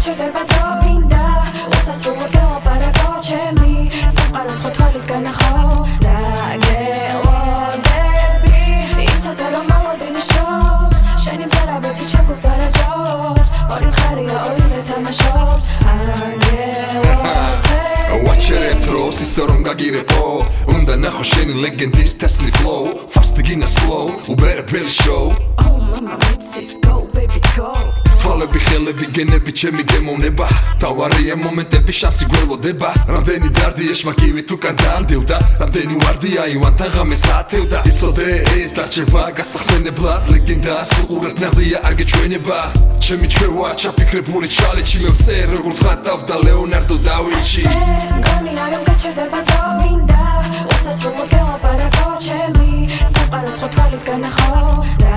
გაჩერდება დრო მინდა უსასრულოდ გელაპარაკო ჩემი სამყაროს ხო თვალით განახო და გელოდები იცოდე რომ მოლოდინი შობს შენი მზარაბეცი ჩემგულს დარაჯობს ორი მხარეა ორივე თამაშობს ანგელოსე ვაჩერეთროს ისე რომ გაგირეყო უნდა ნახო შენი ლეგენდის თესლი flow fast begin a slow უბრალოდ show oh mama let's go baby go თვალები ხელები გენები ჩემი გემოვნება თავარია მომენტები შანსი გველოდება რამდენი დარდი ეშმაკივით უკან დაამდევდა რამდენი ვარდია ივანთან ღამეს ათევდა იცოდე ეს დარჩება გასახსენებლად ლეგენდას უყურებ ნაღდია არ გეჩვენება ჩემი ჩვევა ჩაფიქრებული ჩალეჩი მე ვწერ როგორ ხატავდა ლეონარდო დავინჩი მგონია რომ გაჩერდება დრო მინდა უსასრულოდ გელაპარაკო ჩემი სამყაროს ხო თვალით განახო და